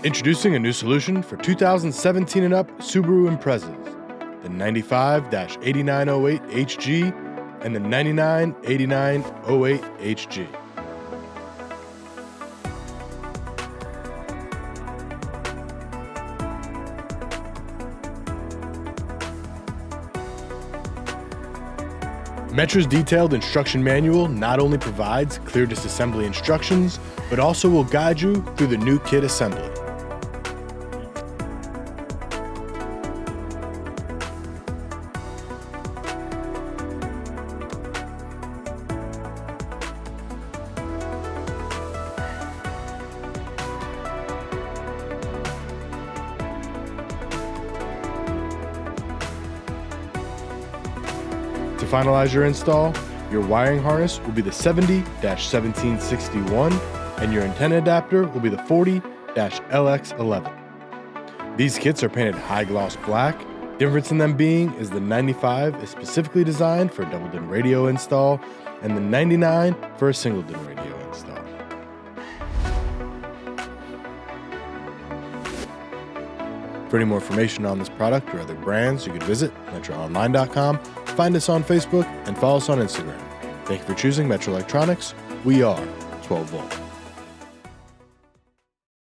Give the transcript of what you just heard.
Introducing a new solution for 2017 and up Subaru Imprezas, the 95-8908HG and the 99-8908HG. Metra's detailed instruction manual not only provides clear disassembly instructions, but also will guide you through the new kit assembly. To finalize your install, your wiring harness will be the 70-1761 and your antenna adapter will be the 40-LX11. These kits are painted high gloss black. Difference in them being is the 95 is specifically designed for a double DIN radio install and the 99 for a single DIN radio install. For any more information on this product or other brands, you can visit metraonline.com, find us on Facebook, and follow us on Instagram. Thank you for choosing Metra Electronics. We are 12 Volt.